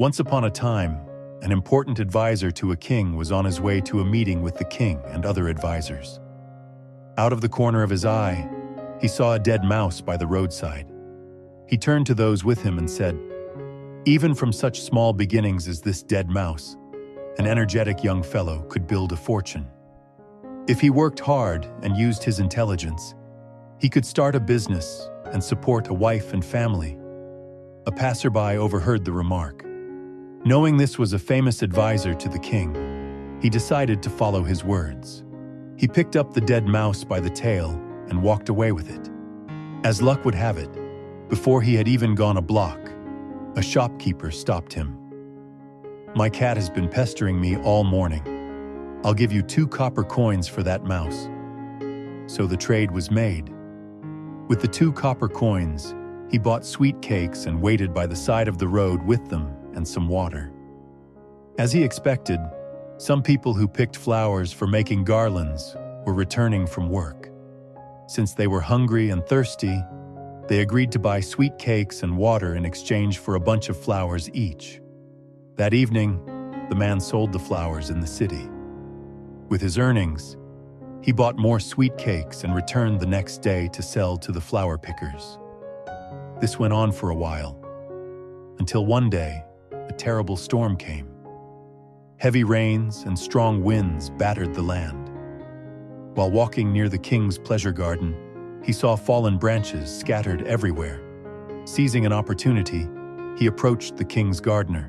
Once upon a time, an important advisor to a king was on his way to a meeting with the king and other advisors. Out of the corner of his eye, he saw a dead mouse by the roadside. He turned to those with him and said, "Even from such small beginnings as this dead mouse, an energetic young fellow could build a fortune. If he worked hard and used his intelligence, he could start a business and support a wife and family." A passerby overheard the remark. Knowing this was a famous advisor to the king, he decided to follow his words. He picked up the dead mouse by the tail and walked away with it. As luck would have it, before he had even gone a block, a shopkeeper stopped him. "My cat has been pestering me all morning. I'll give you 2 copper coins for that mouse." So the trade was made. With the 2 copper coins, he bought sweet cakes and waited by the side of the road with them and some water. As he expected, some people who picked flowers for making garlands were returning from work. Since they were hungry and thirsty, they agreed to buy sweet cakes and water in exchange for a bunch of flowers each. That evening, the man sold the flowers in the city. With his earnings, he bought more sweet cakes and returned the next day to sell to the flower pickers. This went on for a while, until one day, a terrible storm came. Heavy rains and strong winds battered the land. While walking near the king's pleasure garden, he saw fallen branches scattered everywhere. Seizing an opportunity, he approached the king's gardener.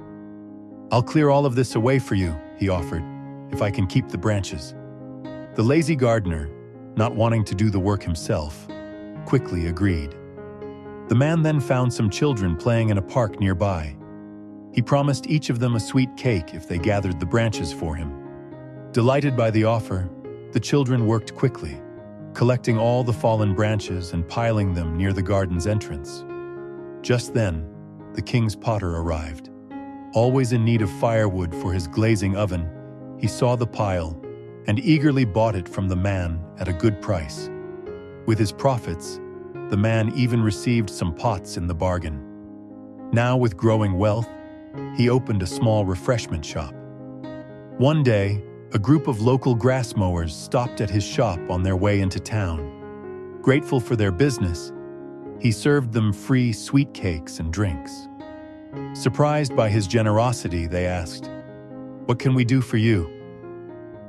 "I'll clear all of this away for you," he offered, "if I can keep the branches." The lazy gardener, not wanting to do the work himself, quickly agreed. The man then found some children playing in a park nearby. He promised each of them a sweet cake if they gathered the branches for him. Delighted by the offer, the children worked quickly, collecting all the fallen branches and piling them near the garden's entrance. Just then, the king's potter arrived. Always in need of firewood for his glazing oven, he saw the pile and eagerly bought it from the man at a good price. With his profits, the man even received some pots in the bargain. Now, with growing wealth, he opened a small refreshment shop. One day, a group of local grass mowers stopped at his shop on their way into town. Grateful for their business, he served them free sweet cakes and drinks. Surprised by his generosity, they asked, "What can we do for you?"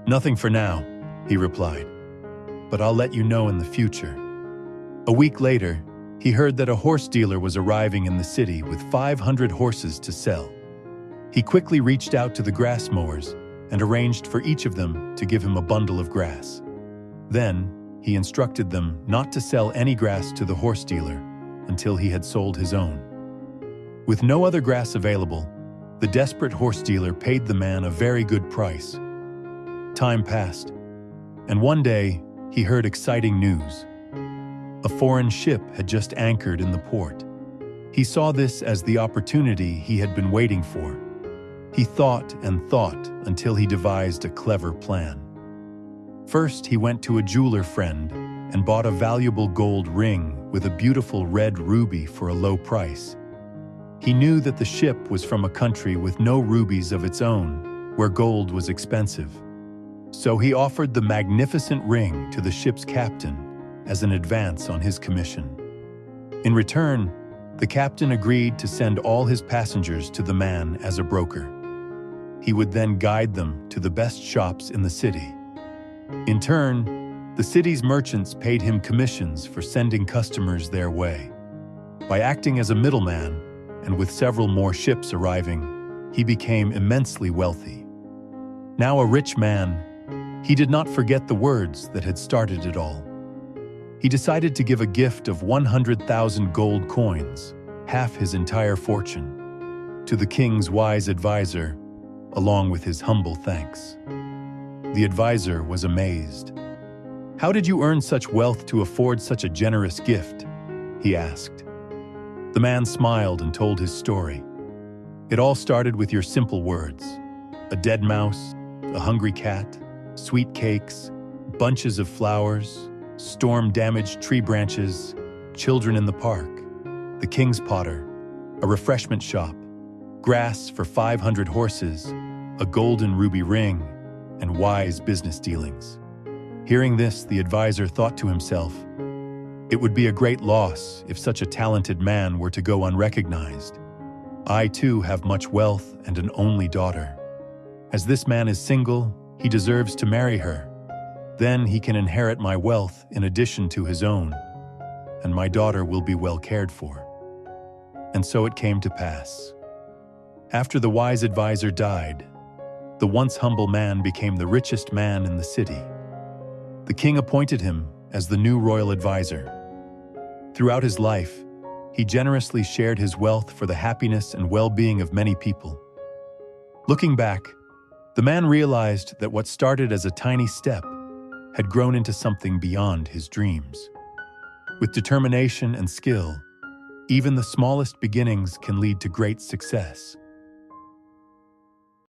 "Nothing for now," he replied, "but I'll let you know in the future." A week later, he heard that a horse dealer was arriving in the city with 500 horses to sell. He quickly reached out to the grass mowers and arranged for each of them to give him a bundle of grass. Then, he instructed them not to sell any grass to the horse dealer until he had sold his own. With no other grass available, the desperate horse dealer paid the man a very good price. Time passed, and one day he heard exciting news. A foreign ship had just anchored in the port. He saw this as the opportunity he had been waiting for. He thought and thought until he devised a clever plan. First, he went to a jeweler friend and bought a valuable gold ring with a beautiful red ruby for a low price. He knew that the ship was from a country with no rubies of its own, where gold was expensive. So he offered the magnificent ring to the ship's captain as an advance on his commission. In return, the captain agreed to send all his passengers to the man as a broker. He would then guide them to the best shops in the city. In turn, the city's merchants paid him commissions for sending customers their way. By acting as a middleman, and with several more ships arriving, he became immensely wealthy. Now a rich man, he did not forget the words that had started it all. He decided to give a gift of 100,000 gold coins, half his entire fortune, to the king's wise advisor, along with his humble thanks. The advisor was amazed. "How did you earn such wealth to afford such a generous gift?" he asked. The man smiled and told his story. "It all started with your simple words. A dead mouse, a hungry cat, sweet cakes, bunches of flowers, storm-damaged tree branches, children in the park, the king's potter, a refreshment shop, grass for 500 horses, a golden ruby ring, and wise business dealings. Hearing this, the advisor thought to himself, "It would be a great loss if such a talented man were to go unrecognized. I too have much wealth and an only daughter. As this man is single, he deserves to marry her. Then he can inherit my wealth in addition to his own, and my daughter will be well cared for." And so it came to pass. After the wise advisor died, the once humble man became the richest man in the city. The king appointed him as the new royal advisor. Throughout his life, he generously shared his wealth for the happiness and well-being of many people. Looking back, the man realized that what started as a tiny step had grown into something beyond his dreams. With determination and skill, even the smallest beginnings can lead to great success.